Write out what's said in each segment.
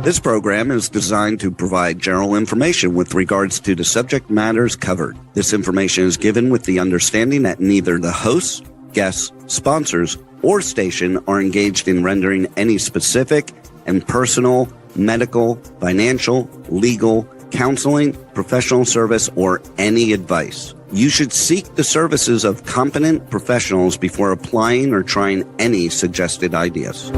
This program is designed to provide general information with regards to the subject matters covered. This information is given with the understanding that neither the hosts, guests, sponsors, or station are engaged in rendering any specific and personal, medical, financial, legal, counseling, professional service, or any advice. You should seek the services of competent professionals before applying or trying any suggested ideas.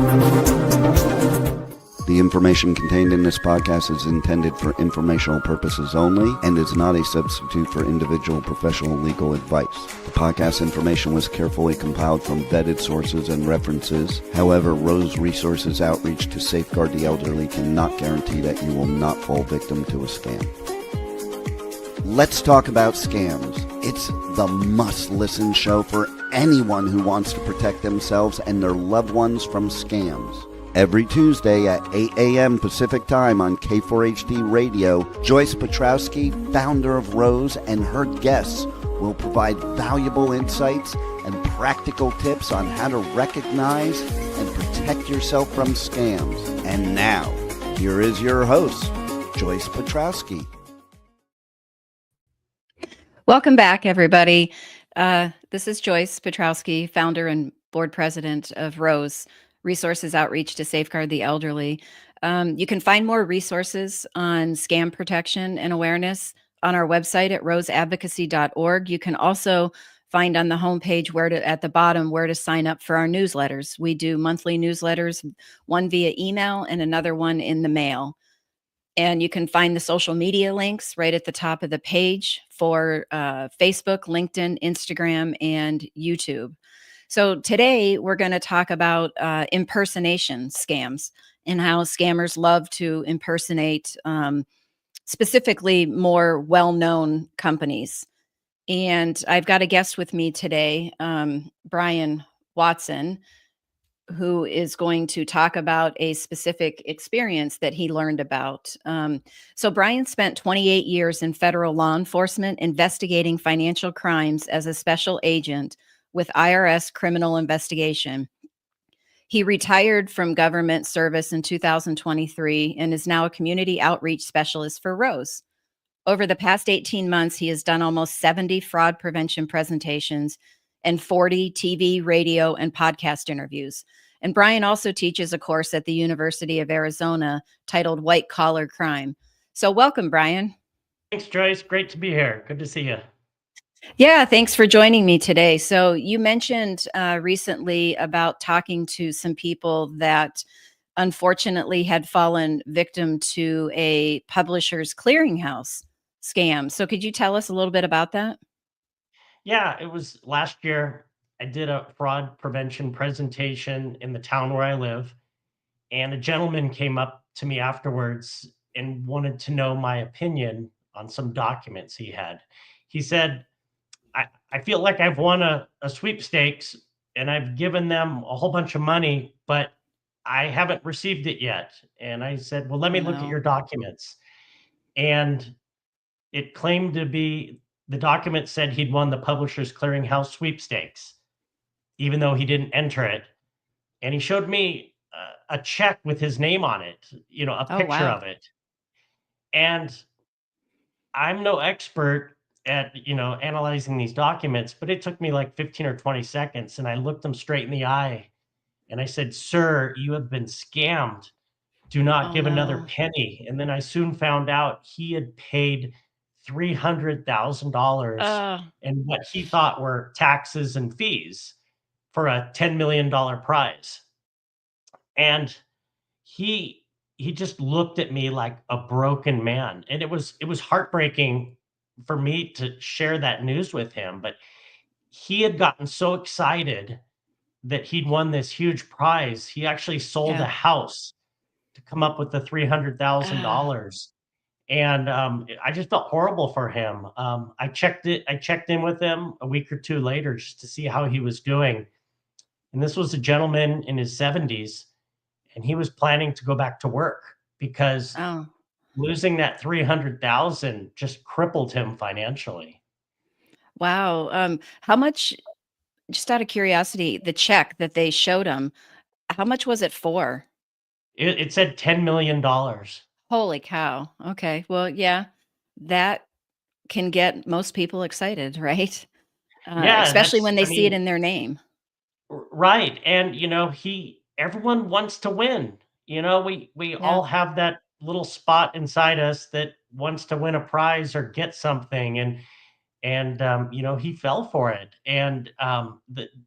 The information contained in this podcast is intended for informational purposes only and is not a substitute for individual professional legal advice. The podcast information was carefully compiled from vetted sources and references. However, R.O.S.E Resources Outreach to Safeguard the Elderly cannot guarantee that you will not fall victim to a scam. Let's talk about scams. It's the must-listen show for anyone who wants to protect themselves and their loved ones from scams. Every Tuesday at 8 a.m. Pacific Time on K4HD Radio, Joyce Petrowski, founder of R.O.S.E, and her guests will provide valuable insights and practical tips on how to recognize and protect yourself from scams. And now, here is your host, Joyce Petrowski. Welcome back, everybody. This is Joyce Petrowski, founder and board president of R.O.S.E, Resources Outreach to Safeguard the Elderly. You can find more resources on scam protection and awareness on our website at roseadvocacy.org. You can also find on the homepage at the bottom where to sign up for our newsletters. We do monthly newsletters, one via email and another one in the mail. And you can find the social media links right at the top of the page for Facebook, LinkedIn, Instagram, and YouTube. So today we're going to talk about impersonation scams and how scammers love to impersonate specifically more well-known companies. And I've got a guest with me today, Brian Watson, who is going to talk about a specific experience that he learned about. So Brian spent 28 years in federal law enforcement investigating financial crimes as a special agent with IRS criminal investigation. He retired from government service in 2023 and is now a community outreach specialist for R.O.S.E. Over the past 18 months, he has done almost 70 fraud prevention presentations and 40 TV, radio, and podcast interviews. And Brian also teaches a course at the University of Arizona titled White Collar Crime. So welcome, Brian. Thanks, Joyce. Great to be here. Good to see you. Yeah, thanks for joining me today. So you mentioned recently about talking to some people that unfortunately had fallen victim to a publisher's clearinghouse scam. So could you tell us a little bit about that? Yeah, it was last year. I did a fraud prevention presentation in the town where I live, and a gentleman came up to me afterwards and wanted to know my opinion on some documents he had. He said, I feel like I've won a sweepstakes and I've given them a whole bunch of money, but I haven't received it yet. And I said, well, let me look at your documents. And it claimed to be, the document said he'd won the Publishers Clearinghouse sweepstakes, even though he didn't enter it. And he showed me a check with his name on it, a picture of it. And I'm no expert at, analyzing these documents, but it took me like 15 or 20 seconds. And I looked him straight in the eye and I said, sir, you have been scammed. Do not give another penny. And then I soon found out he had paid $300,000 in what he thought were taxes and fees for a $10 million prize. And he just looked at me like a broken man. And it was heartbreaking for me to share that news with him, but he had gotten so excited that he'd won this huge prize. He actually sold a house to come up with the $300,000. And I just felt horrible for him. I checked in with him a week or two later just to see how he was doing. And this was a gentleman in his 70s, and he was planning to go back to work because losing that $300,000 just crippled him financially. Wow. How much, just out of curiosity, the check that they showed him, how much was it for? It said $10 million. Holy cow. Okay. Well, yeah, that can get most people excited, right? Yeah, Especially that's when they I see it mean, in their name. right, and, he everyone wants to win. We Yeah. all have that little spot inside us that wants to win a prize or get something, and he fell for it, and,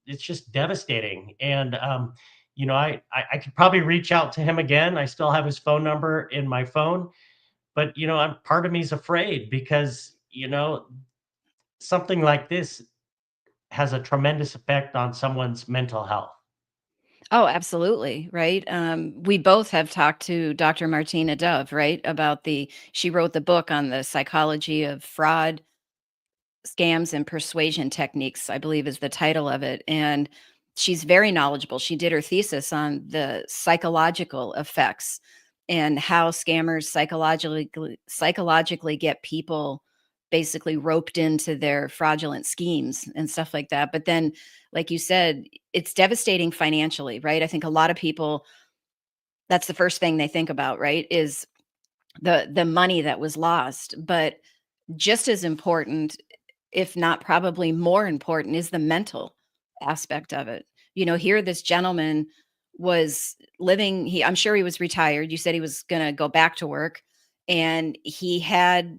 it's just devastating, and, I could probably reach out to him again. I still have his phone number in my phone, but, part of me is afraid because, something like this has a tremendous effect on someone's mental health. Oh, absolutely, right? We both have talked to Dr. Martina Dove, right, about she wrote the book on the psychology of fraud, scams, and persuasion techniques, I believe is the title of it. And she's very knowledgeable. She did her thesis on the psychological effects and how scammers psychologically get people basically roped into their fraudulent schemes and stuff like that. But then, like you said, it's devastating financially, right? I think a lot of people, that's the first thing they think about, right? Is the money that was lost. But just as important, if not probably more important, is the mental aspect of it. Here this gentleman was living, I'm sure he was retired. You said he was going to go back to work, and he had,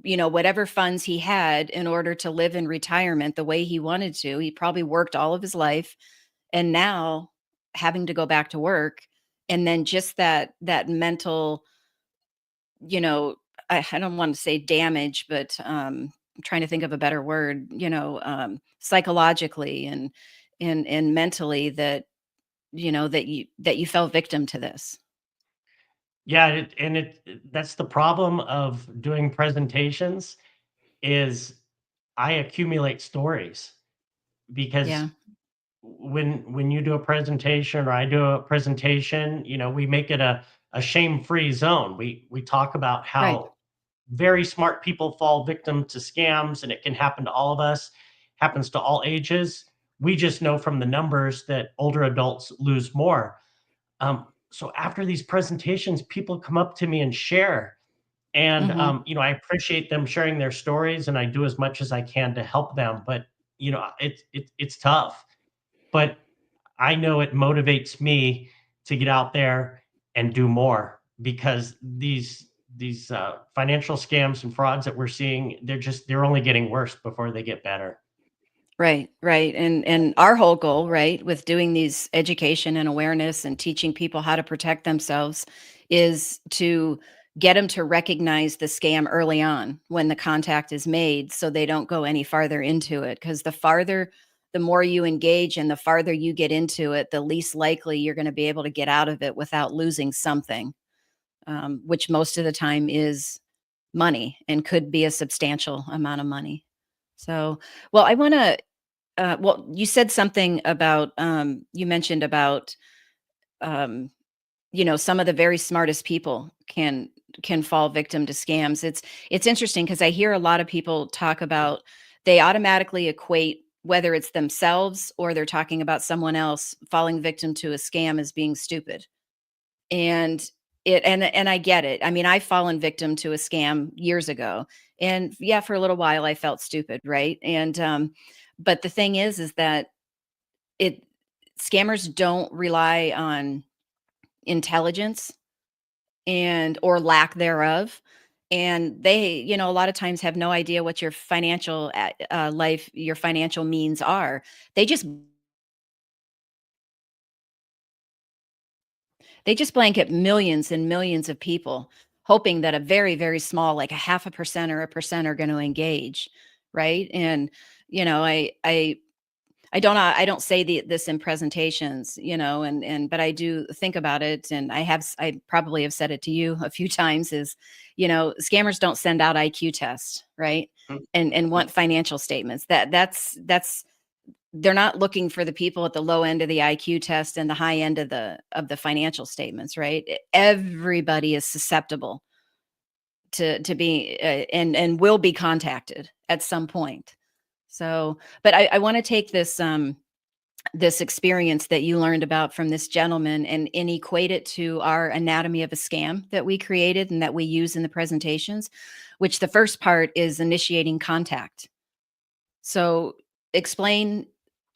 whatever funds he had in order to live in retirement the way he wanted to. He probably worked all of his life, and now having to go back to work, and then just that mental, you know, I don't want to say damage, but I'm trying to think of a better word, psychologically and mentally, that you fell victim to this. Yeah, that's the problem of doing presentations is I accumulate stories because Yeah, when you do a presentation or I do a presentation, we make it a shame-free zone. We talk about right. how very smart people fall victim to scams, and it can happen to all of us, happens to all ages. We just know from the numbers that older adults lose more. So after these presentations, people come up to me and share. And Hmm. I appreciate them sharing their stories, and I do as much as I can to help them. But it's tough. But I know it motivates me to get out there and do more because these financial scams and frauds that we're seeing, they're only getting worse before they get better. Right, right. And our whole goal, right, with doing these education and awareness and teaching people how to protect themselves is to get them to recognize the scam early on when the contact is made so they don't go any farther into it. Because the more you engage and the farther you get into it, the least likely you're going to be able to get out of it without losing something, which most of the time is money and could be a substantial amount of money. So, well, I want to you said something about, you mentioned about, um, some of the very smartest people can fall victim to scams. It's interesting because I hear a lot of people talk about, they automatically equate whether it's themselves or they're talking about someone else falling victim to a scam as being stupid. And and I get it. I mean, I've fallen victim to a scam years ago. And yeah, for a little while I felt stupid, right? And but the thing is that it scammers don't rely on intelligence and or lack thereof. And they, a lot of times have no idea what your financial life, your financial means are. They just They just blanket millions and millions of people, hoping that a very, very small, like a half a percent or a percent are going to engage, right? And I don't say this in presentations, but I do think about it, and I probably have said it to you a few times. Is scammers don't send out IQ tests, right? Mm, And mm. want financial statements. That's they're not looking for the people at the low end of the IQ test and the high end of the financial statements, right? Everybody is susceptible to be and will be contacted at some point. So, but I want to take this. this experience that you learned about from this gentleman and equate it to our anatomy of a scam that we created and that we use in the presentations, which the first part is initiating contact. So explain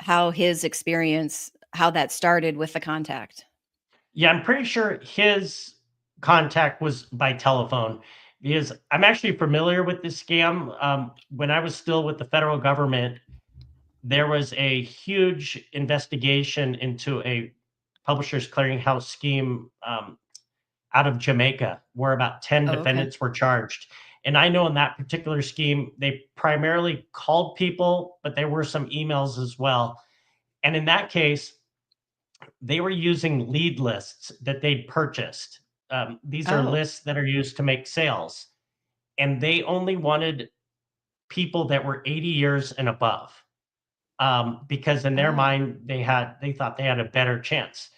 how his experience, how that started with the contact. Yeah, I'm pretty sure his contact was by telephone because I'm actually familiar with this scam. When I was still with the federal government, there was a huge investigation into a publishers clearinghouse scheme out of Jamaica, where about 10 Oh, okay. defendants were charged. And I know in that particular scheme, they primarily called people, but there were some emails as well. And in that case, they were using lead lists that they'd purchased. These are Oh, lists that are used to make sales, and they only wanted people that were 80 years and above, because in their oh. mind they thought they had a better chance.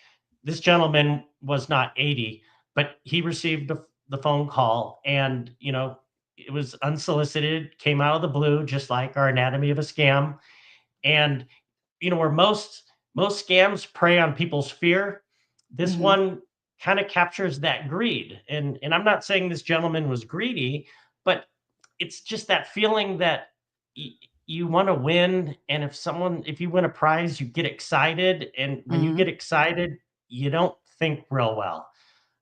This gentleman was not 80, but he received the phone call, and it was unsolicited, came out of the blue, just like our anatomy of a scam. And where most scams prey on people's fear, this Mhm. one kind of captures that greed. And I'm not saying this gentleman was greedy, but it's just that feeling that y- you want to win, and if you win a prize, you get excited, and when you Mhm. get excited, you don't think real well.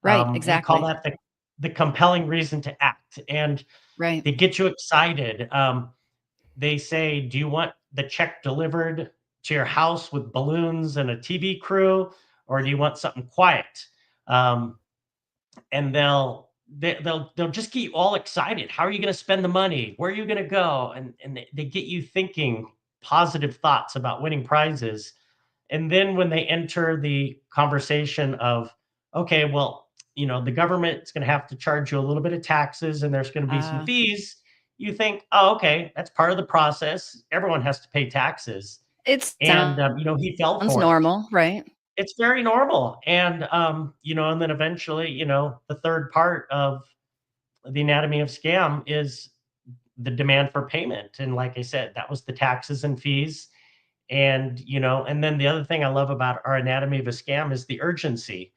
Right, We call exactly. that the compelling reason to act, and Right. they get you excited. They say, "Do you want the check delivered to your house with balloons and a TV crew, or do you want something quiet?" Um, and they'll just get you all excited. How are you going to spend the money? Where are you going to go? And they get you thinking positive thoughts about winning prizes. And then when they enter the conversation of, okay, well, the government is going to have to charge you a little bit of taxes and there's going to be some Uh, fees, you think, oh, okay, that's part of the process. Everyone has to pay taxes. it And, sounds he fell for it. normal, right? It's very normal. And, and then eventually, the third part of the anatomy of scam is the demand for payment. And like I said, that was the taxes and fees. And, and then the other thing I love about our anatomy of a scam is the urgency.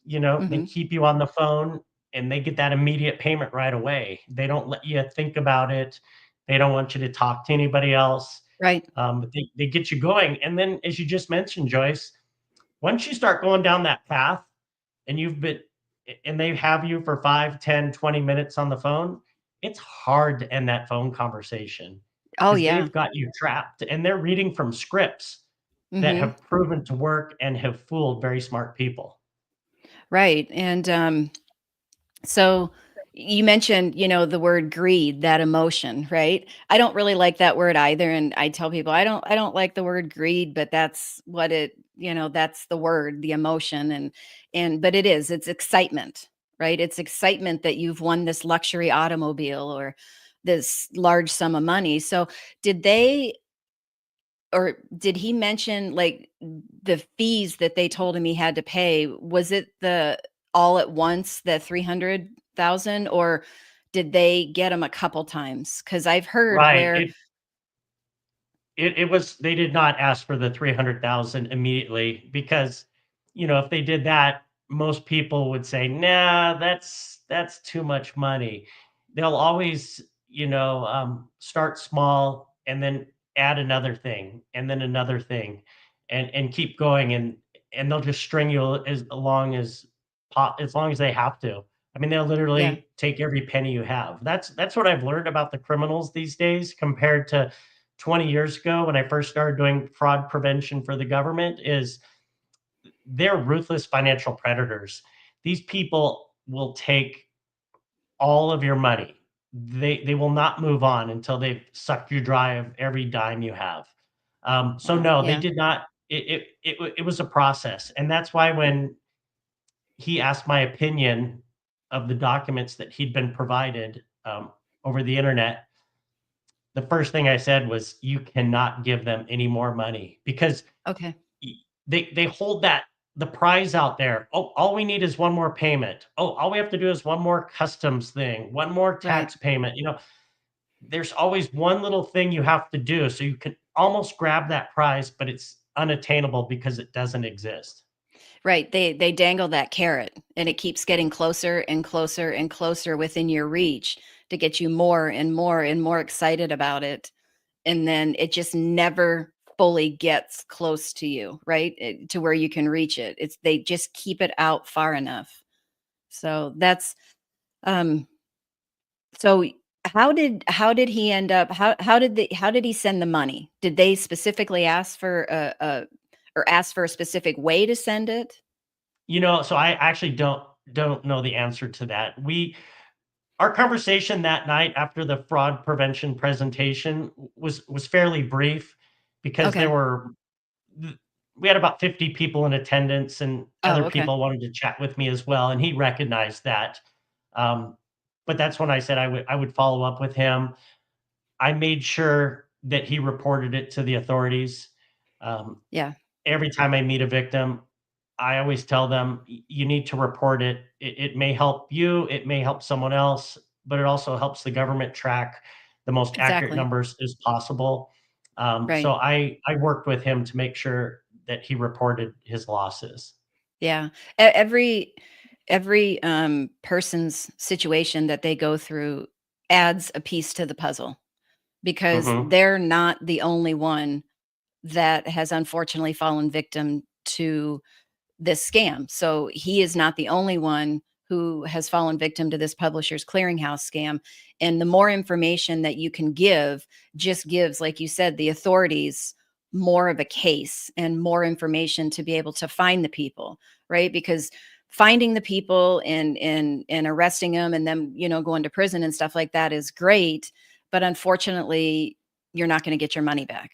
They Mhm. keep you on the phone and they get that immediate payment right away. They don't let you think about it. They don't want you to talk to anybody else. Right. But they get you going. And then, as you just mentioned, Joyce, once you start going down that path and they have you for 5, 10, 20 minutes on the phone, it's hard to end that phone conversation Oh, because yeah. they've got you trapped and they're reading from scripts that Mhm. have proven to work and have fooled very smart people. Right, and, so you mentioned, the word greed, that emotion, right? I don't really like that word either, and I tell people, I don't like the word greed, but that's what that's the word, the emotion, and but it's excitement, right? It's excitement that you've won this luxury automobile or this large sum of money. So, did they or did he mention, like, the fees that they told him he had to pay? Was it the all at once, the 300,000, or did they get him a couple times? Because 'Cause I've heard Right. where It was they did not ask for the 300,000 immediately because, if they did that, most people would say, "Nah, that's too much money." They'll always, start small and then add another thing and then another thing and keep going, and they'll just string you as long as they have to. I mean, they'll yeah, literally take every penny you have. That's what I've learned about the criminals these days compared to 20 years ago when I first started doing fraud prevention for the government is they're ruthless financial predators. These people will take all of your money. They will not move on until they've sucked you dry of every dime you have. So wow, no, they yeah, did not. It was a process, and that's why when he asked my opinion of the documents that he'd been provided over the internet, the first thing I said was, "You cannot give them any more money because okay, they hold the prize out there. Oh, all we need is one more payment. Oh, all we have to do is one more customs thing, one more right, tax payment." There's always one little thing you have to do, so you can almost grab that prize, but unattainable because it doesn't exist. Right. They dangle that carrot and it keeps getting closer and closer and closer within your reach to get you more and more and more excited about it. And then it just never fully gets close to you, right? To where you can reach it. It's they just keep it out far enough. So that's um so how did he end up how did he send the money? Did they specifically ask for a or ask for a specific way to send it? So I actually don't know the answer to that. Our conversation that night after the fraud prevention presentation was fairly brief because Okay. we had about 50 people in attendance, and Oh, other okay. people wanted to chat with me as well, and he recognized that. Um, but that's when I said I would follow up with him. I made sure that he reported it to the authorities. Um, Yeah, every time I meet a victim, I always tell them, You need to report it. It may help you, it may help someone else, but it also helps the government track the most accurate exactly. numbers as possible." So Right. I worked with him to make sure that he reported his losses. Yeah. Every person's situation that they go through adds a piece to the puzzle because Hmm. they're not the only one that has unfortunately fallen victim to this scam. So he is not the only one who has fallen victim to this publisher's clearinghouse scam. And the more information that you can give just gives, like you said, the authorities more of a case and more information to be able to find the people, right? Because finding the people and arresting them and then going to prison and stuff like that is great, but unfortunately you're not going to get your money back.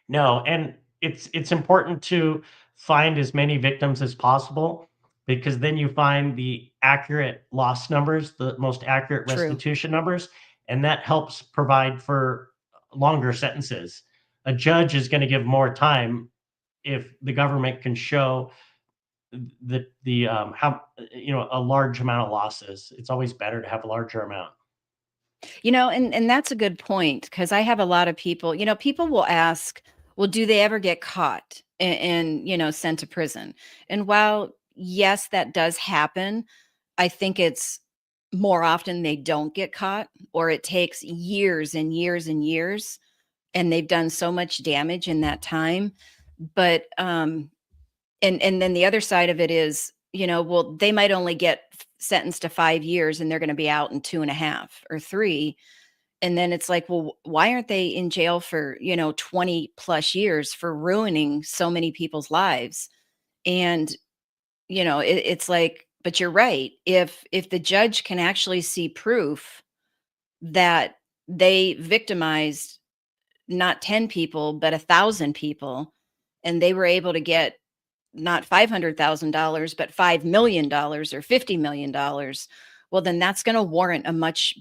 No, and it's important to find as many victims as possible, because then you find the accurate loss numbers, the most accurate True. restitution numbers, and that helps provide for longer sentences. A judge is gonna give more time if the government can show the how a large amount of losses. It's always better to have a larger amount. And that's a good point because I have a lot of people, people will ask, well, do they ever get caught and sent to prison? And while yes, that does happen, I think it's more often they don't get caught or it takes years and years and years and they've done so much damage in that time. But and then the other side of it is, well, they might only get sentenced to 5 years and they're going to be out in 2.5 or 3, and then it's like, well, why aren't they in jail for, 20 plus years for ruining so many people's lives? And, it's like, but you're right. If the judge can actually see proof that they victimized not 10 people, but 1,000 people, and they were able to get not $500,000, but $5 million or $50 million, well, then that's going to warrant a much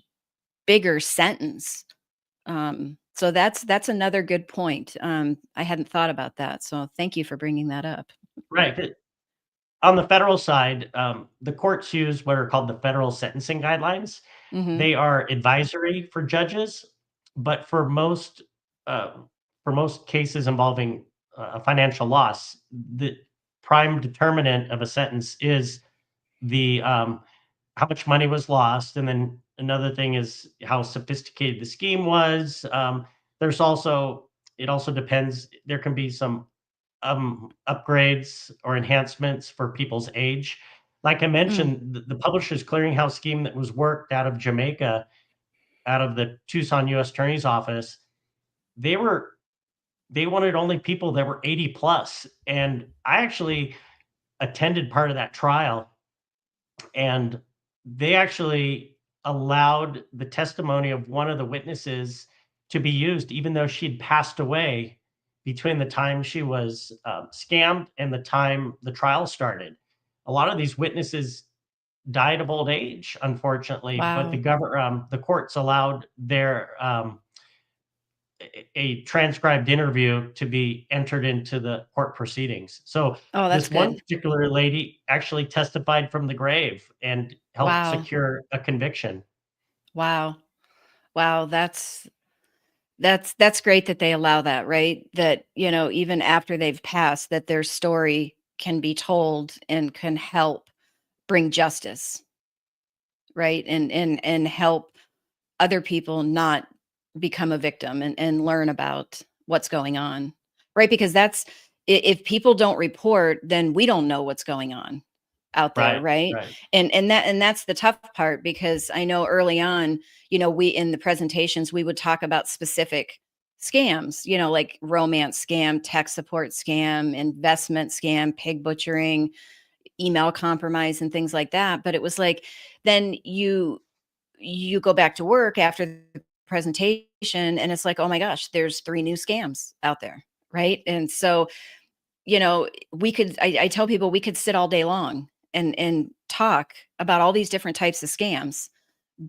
bigger sentence. So that's another good point. I hadn't thought about that, so thank you for bringing that up. Right. On the federal side, the courts use what are called the federal sentencing guidelines. Mhm. They are advisory for judges, but uh, for most cases involving a financial loss, the prime determinant of a sentence is the how much money was lost, and then another thing is how sophisticated the scheme was. There's also it also depends. There can be some upgrades or enhancements for people's age. Like I Mm. mentioned, the Publishers Clearinghouse scheme that was worked out of Jamaica, out of the Tucson U.S. Attorney's Office, they were they wanted only people that were 80 plus, and I actually attended part of that trial, and they actually allowed the testimony of one of the witnesses to be used, even though she'd passed away between the time she was scammed and the time the trial started. A lot of these witnesses died of old age, unfortunately, but Wow. the courts allowed a transcribed interview to be entered into the court proceedings. So Oh, that's this one good. particular lady actually testified from the grave and helped Wow. secure a conviction. Wow. Wow, That's great that they allow that, right? That, even after they've passed, that their story can be told and can help bring justice, right? And help other people not become a victim and learn about what's going on, right? Because if people don't report, then we don't know what's going on out there, Right, right? right. And that's the tough part, because I know early on, we in the presentations we would talk about specific scams, like romance scam, tech support scam, investment scam, pig butchering, email compromise, and things like that. But it was like, then you go back to work after the presentation and it's like, oh my gosh, there's three new scams out there, right? And so, I tell people we could sit all day long and talk about all these different types of scams,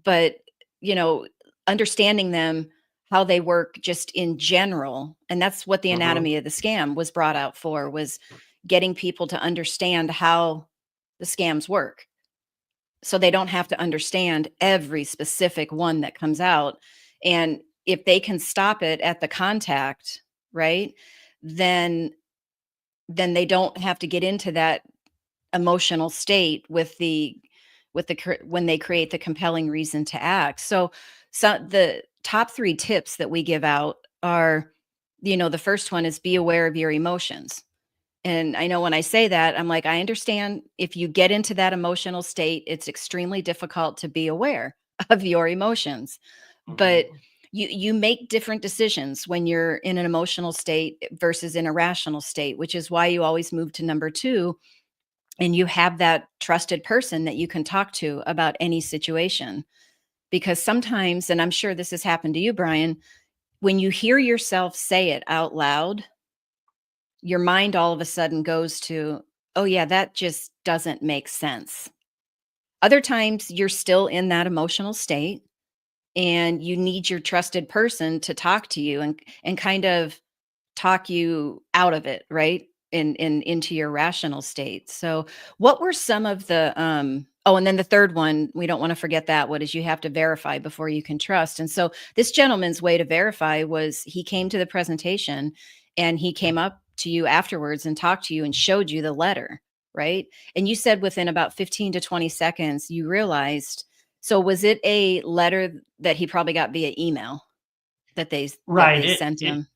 but you know understanding them, how they work just in general. And that's what the Mhm. anatomy of the scam was brought out for, was getting people to understand how the scams work, so they don't have to understand every specific one that comes out. And if they can stop it at the contact, right, then they don't have to get into that emotional state when they create the compelling reason to act. So the top 3 tips that we give out are, the first one is be aware of your emotions. And I know when I say that, I'm like, I understand if you get into that emotional state, it's extremely difficult to be aware of your emotions. But Mhm. you make different decisions when you're in an emotional state versus in a rational state, which is why you always move to number 2, and you have that trusted person that you can talk to about any situation. Because sometimes, and I'm sure this has happened to you, Brian, when you hear yourself say it out loud, your mind all of a sudden goes to, oh, yeah, that just doesn't make sense. Other times, you're still in that emotional state and you need your trusted person to talk to you and kind of talk you out of it, right? Into your rational state. So, what were some of the oh, and then the third one, we don't want to forget that. What is, you have to verify before you can trust. And so this gentleman's way to verify was he came to the presentation and he came up to you afterwards and talked to you and showed you the letter, right? And you said within about 15 to 20 seconds you realized. So was it a letter that he probably got via email that Right, they sent him?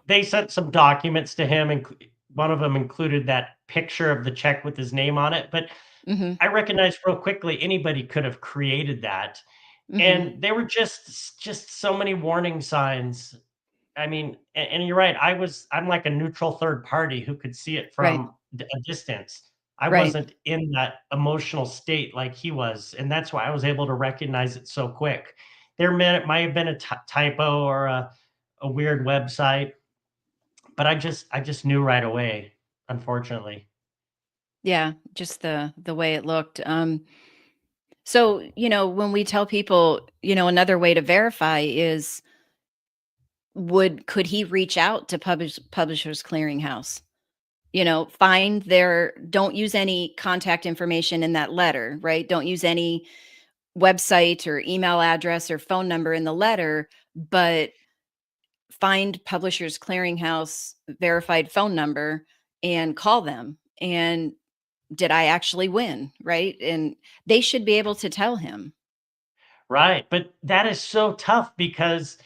they sent some documents to him, and one of them included that picture of the check with his name on it, but Mhm. I recognized real quickly anybody could have created that, Mhm. and there were just so many warning signs. I mean, and you're right, I'm like a neutral third party who could see it Right. from a distance. I Right. wasn't in that emotional state like he was, and that's why I was able to recognize it so quick. Might have been a typo or a weird website, but I just knew right away, unfortunately. Yeah, just the way it looked. So, when we tell people, another way to verify is, could he reach out to Publishers Clearinghouse? Find their don't use any contact information in that letter, right? Don't use any website or email address or phone number in the letter, but find Publishers Clearinghouse verified phone number and call them. And did I actually win, right? And they should be able to tell him. Right, but that is so tough because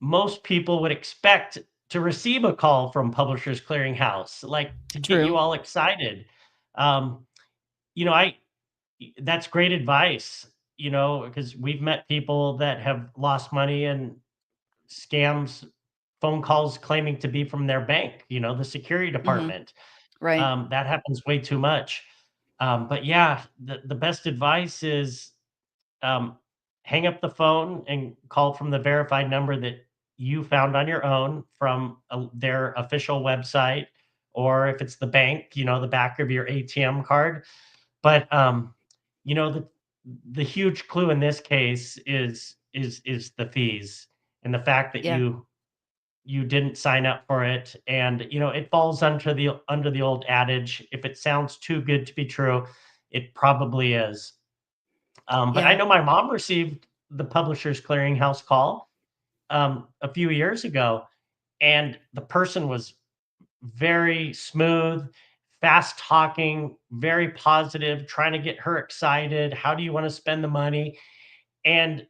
most people would expect to receive a call from Publishers Clearinghouse, like, to get you True. all excited. Um, you know, I that's great advice, because we've met people that have lost money and scams, phone calls claiming to be from their bank, the security Mhm. department. Right. That happens way too much. But yeah, the best advice is, um, hang up the phone and call from the verified number that you found on your own from their official website, or if it's the bank, the back of your ATM card. But you know, the huge clue in this case is the fees, and the fact that Yeah. you didn't sign up for it. And it falls under the old adage, if it sounds too good to be true, it probably is. But I Yeah. know my mom received the Publishers Clearinghouse call. a few years ago, and the person was very smooth, fast talking, very positive, trying to get her excited. How do you want to spend the money? And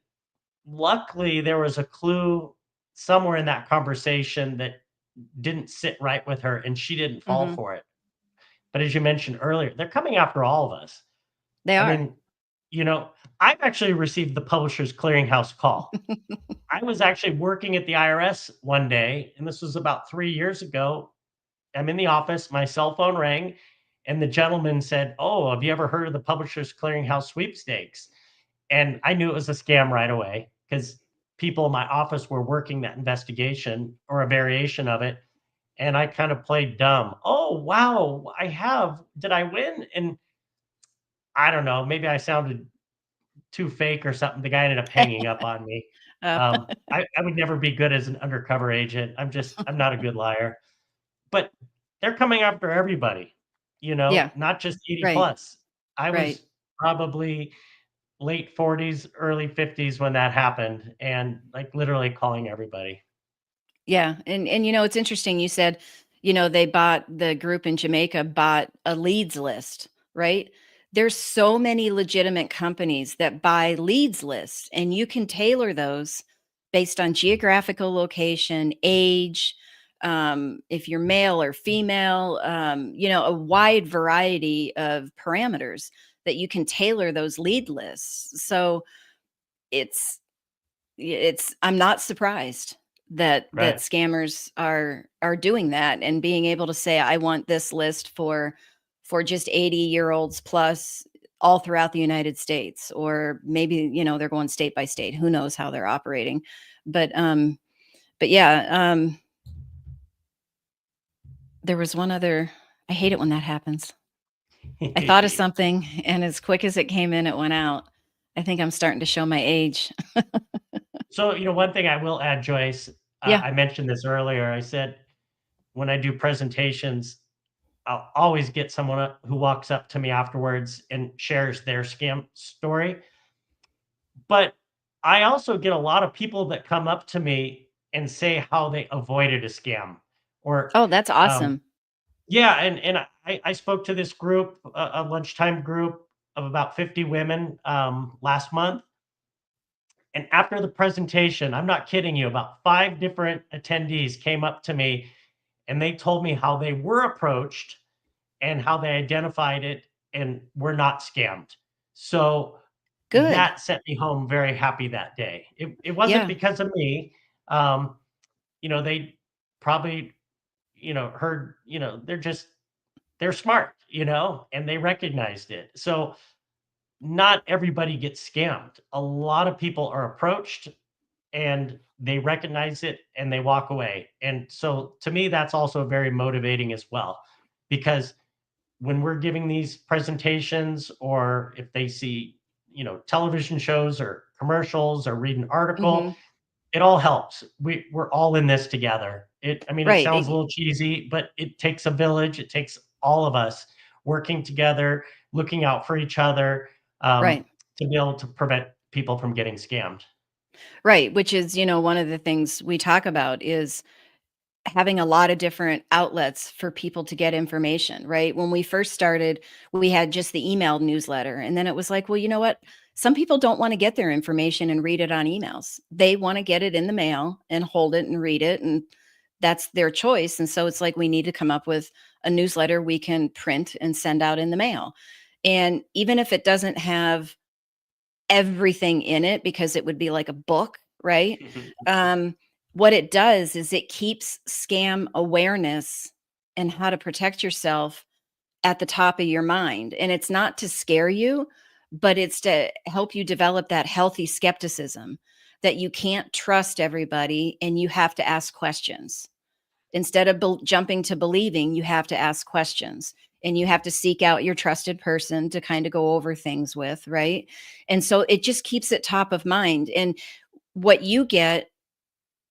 luckily, there was a clue somewhere in that conversation that didn't sit right with her, and she didn't fall Hmm. for it. But as you mentioned earlier, they're coming after all of us. They I are. mean, you know, I've actually received the Publishers Clearinghouse call. I was actually working at the IRS one day, and this was about 3 years ago. I'm in the office, my cell phone rang, and the gentleman said, "Oh, have you ever heard of the Publishers Clearinghouse sweepstakes?" And I knew it was a scam right away because people in my office were working that investigation or a variation of it. And I kind of played dumb. Oh, wow, I have. Did I win? And I don't know, maybe I sounded too fake or something. The guy ended up hanging up on me. Uh, I would never be good as an undercover agent. I'm not a good liar. But they're coming after everybody, yeah. not just 80 Right. plus. I Right. was probably late 40s, early 50s when that happened, and like literally calling everybody. Yeah, and it's interesting. You said, they bought the group in Jamaica bought a leads list, right? There's so many legitimate companies that buy leads lists, and you can tailor those based on geographical location, age, if you're male or female, a wide variety of parameters that you can tailor those lead lists. So it's I'm not surprised that Right. scammers are doing that and being able to say, I want this list for just 80-year-olds plus all throughout the United States, or maybe, they're going state by state. Who knows how they're operating. But yeah, there was one other. I hate it when that happens. I thought of something, and as quick as it came in, it went out. I think I'm starting to show my age. So, one thing I will add, Joyce, Yeah. I mentioned this earlier. I said when I do presentations, I'll always get someone who walks up to me afterwards and shares their scam story. But I also get a lot of people that come up to me and say how they avoided a scam or, Oh, that's um, awesome. yeah, and I spoke to this group, a lunchtime group of about 50 women, last month, and after the presentation, I'm not kidding you, about 5 different attendees came up to me, and they told me how they were approached and how they identified it and were not scammed. So, Good. that sent me home very happy that day. It wasn't Yeah. because of me, um, they probably, heard, they're smart, and they recognized it. So not everybody gets scammed. A lot of people are approached and they recognize it and they walk away. And so to me, that's also very motivating as well, because when we're giving these presentations or if they see, television shows or commercials or read an article, Mhm. it all helps. We're all in this together. I mean, it Right, sounds a little cheesy, but it takes a village. It takes all of us working together, looking out for each other, right, to be able to prevent people from getting scammed. right, which is, one of the things we talk about is having a lot of different outlets for people to get information, right? When we first started, we had just the email newsletter, and then it was like, well, you know what? Some people don't wanna get their information and read it on emails. They wanna get it in the mail and hold it and read it, and that's their choice, and so it's like we need to come up with a newsletter we can print and send out in the mail. And even if it doesn't have everything in it because it would be like a book, right? Um, what it does is it keeps scam awareness and how to protect yourself at the top of your mind. And it's not to scare you, but it's to help you develop that healthy skepticism that you can't trust everybody and you have to ask questions. Instead of jumping to believing, you have to ask questions and you have to seek out your trusted person to kind of go over things with, right? And so it just keeps it top of mind. And what you get,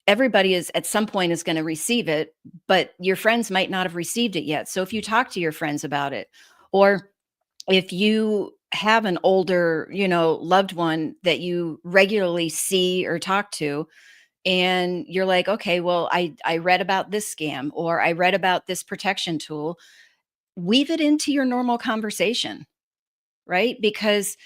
everybody is at some point is going to receive it, but your friends might not have received it yet. So if you talk to your friends about it, or if you have an older, loved one that you regularly see or talk to, and you're like, okay, well, I read about this scam, or I read about this protection tool. Weave it into your normal conversation, right? Because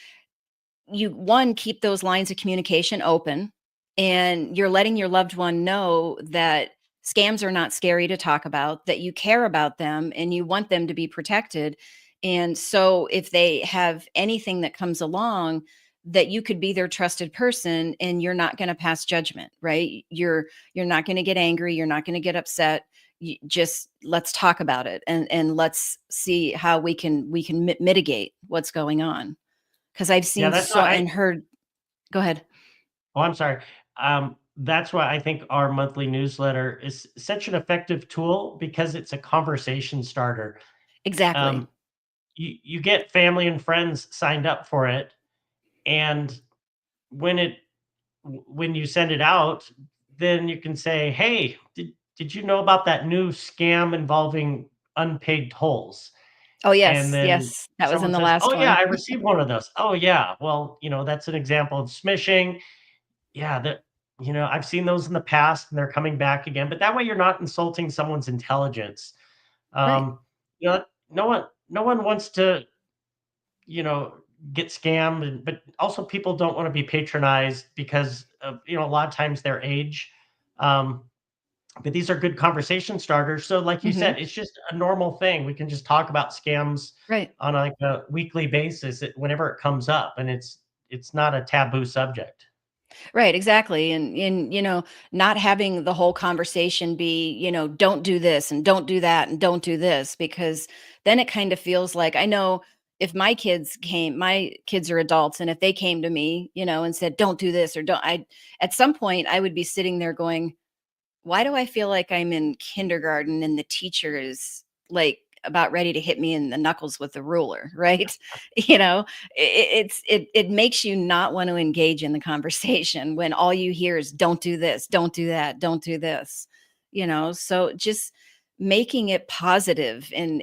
you, one, keep those lines of communication open, and you're letting your loved one know that scams are not scary to talk about, that you care about them and you want them to be protected. And so if they have anything that comes along, that you could be their trusted person, and you're not going to pass judgment, right? You're not going to get angry, you're not going to get upset. You just, let's talk about it, and let's see how we can mitigate what's going on. 'Cause I've Yeah, seen that's so why and heard. Go ahead. oh, I'm sorry. That's why I think our monthly newsletter is such an effective tool because it's a conversation starter. Exactly. Um, you get family and friends signed up for it, and when it when you send it out, then you can say, "Hey, did you know about that new scam involving unpaid tolls?" Oh, And yes, then yes. That was in someone the says, "Oh, last yeah, one. I received one of those." "Oh, yeah. Well, that's an example of smishing." Yeah, I've seen those in the past, and they're coming back again, but that way you're not insulting someone's intelligence. Right. Um, no one wants to, you know, get scammed, but also people don't wanna be patronized because of, a lot of times their age. Um, but these are good conversation starters. So like you Mhm. said, it's just a normal thing. We can just talk about scams Right. on like a weekly basis whenever it comes up, and it's not a taboo subject. Right, exactly, and not having the whole conversation be, "Don't do this, and don't do that, and don't do this," because then it kind of feels like, I know if my kids are adults, and if they came to me, and said, "Don't do this," or "Don't," at some point, I would be sitting there going, why do I feel like I'm in kindergarten and the teacher is like about ready to hit me in the knuckles with the ruler, right? You know, it makes you not want to engage in the conversation when all you hear is don't do this, don't do that, don't do this. So just making it positive and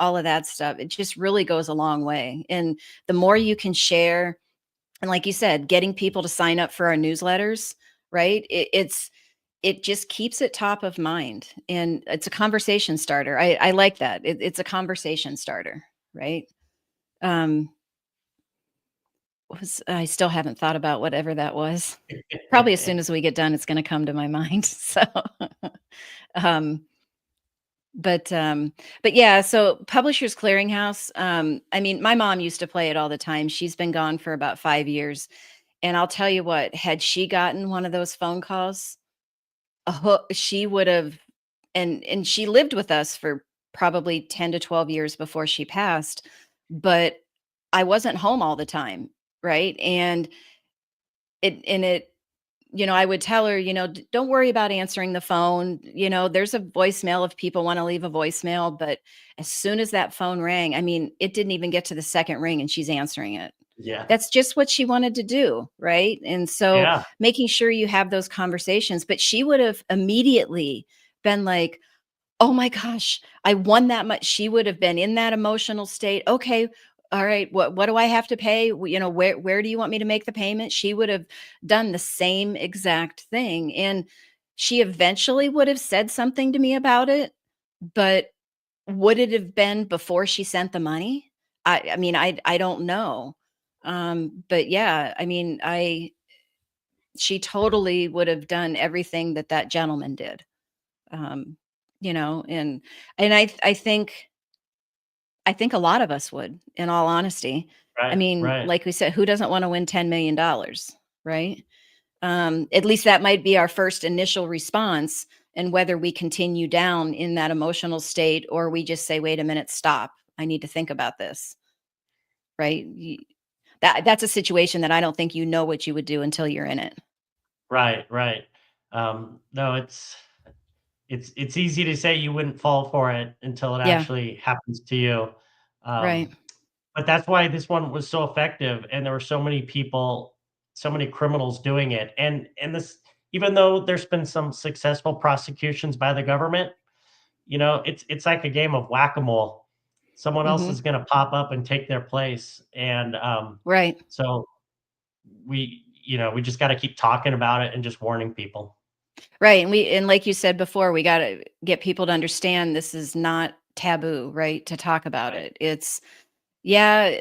all of that stuff, it just really goes a long way. And the more you can share, and like you said, getting people to sign up for our newsletters, right? It just keeps it top of mind, and it's a conversation starter. I like that. It's a conversation starter, right? Um, I still haven't thought about whatever that was. Probably as soon as we get done, it's going to come to my mind. So, um, but but yeah. So Publishers Clearinghouse. I mean, my mom used to play it all the time. She's been gone for about 5 years, and I'll tell you what. Had she gotten one of those phone calls, she would have, and she lived with us for probably 10 to 12 years before she passed, but I wasn't home all the time, right? And I would tell her, Don't worry about answering the phone. There's a voicemail if people want to leave a voicemail, but as soon as that phone rang, I mean, it didn't even get to the second ring and she's answering it. Yeah. That's just what she wanted to do, right? And so Yeah. making sure you have those conversations, but she would have immediately been like, "Oh my gosh, I won that much." She would have been in that emotional state. "Okay, all right, what do I have to pay? Where do you want me to make the payment?" She would have done the same exact thing, and she eventually would have said something to me about it, but would it have been before she sent the money? I mean, I don't know. But yeah, I mean, I she totally would have done everything that that gentleman did. Um, and I think a lot of us would, in all honesty. I Right, mean, right. like we said, who doesn't want to win $10 million, right? At least that might be our first initial response, and whether we continue down in that emotional state or we just say, wait a minute, stop. I need to think about this, right? That's a situation that I don't think you know what you would do until you're in it. Right, right. No, it's easy to say you wouldn't fall for it until it Yeah, actually happens to you. right. But that's why this one was so effective, and there were so many people, so many criminals doing it. And this, even though there's been some successful prosecutions by the government, it's like a game of whack-a-mole. Someone else Hmm. is gonna pop up and take their place. And Right. so we we just got to keep talking about it and just warning people. Right. And like you said before, we got to get people to understand this is not taboo, right? To talk about Right. it.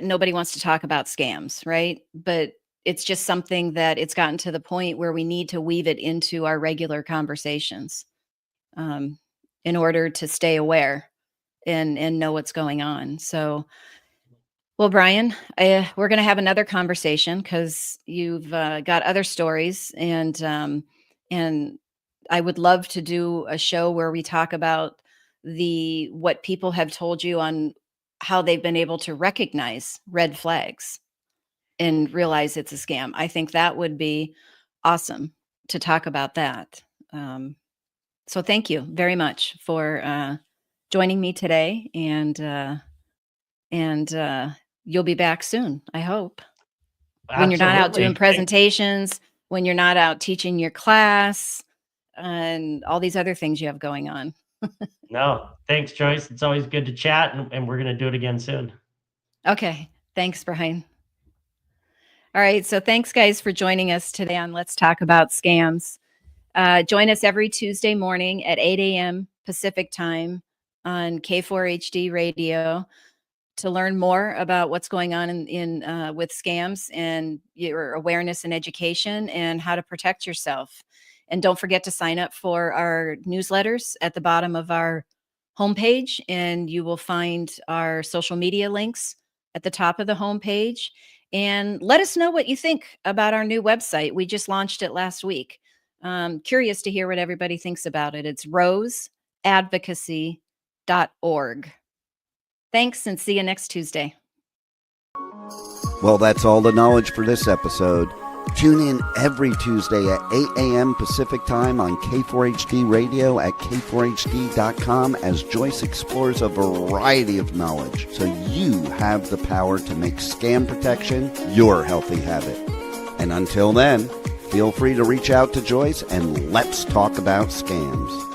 Nobody wants to talk about scams, right? But it's just something that it's gotten to the point where we need to weave it into our regular conversations, um, in order to stay aware and know what's going on. So, well, Brian, we're going to have another conversation because you've got other stories, and I would love to do a show where we talk about what people have told you on how they've been able to recognize red flags and realize it's a scam. I think that would be awesome to talk about that. So thank you very much for joining me today, and you'll be back soon, I hope. When you're not out doing Absolutely. presentations, when you're not out teaching your class, and all these other things you have going on. No, thanks, Joyce. It's always good to chat, and we're going to do it again soon. Okay. Thanks, Brian. All right. So thanks, guys, for joining us today on Let's Talk About Scams. Join us every Tuesday morning at 8 a.m. Pacific time on K4HD radio to learn more about what's going on in with scams and your awareness and education and how to protect yourself. And don't forget to sign up for our newsletters at the bottom of our homepage, and you will find our social media links at the top of the homepage. And let us know what you think about our new website. We just launched it last week. Curious to hear what everybody thinks about it. It's roseadvocacy.org. Thanks, and see you next Tuesday. Well, that's all the knowledge for this episode. Tune in every Tuesday at 8 a.m. Pacific Time on K4HD Radio at k4hd.com as Joyce explores a variety of knowledge so you have the power to make scam protection your healthy habit. And until then, feel free to reach out to Joyce and let's talk about scams.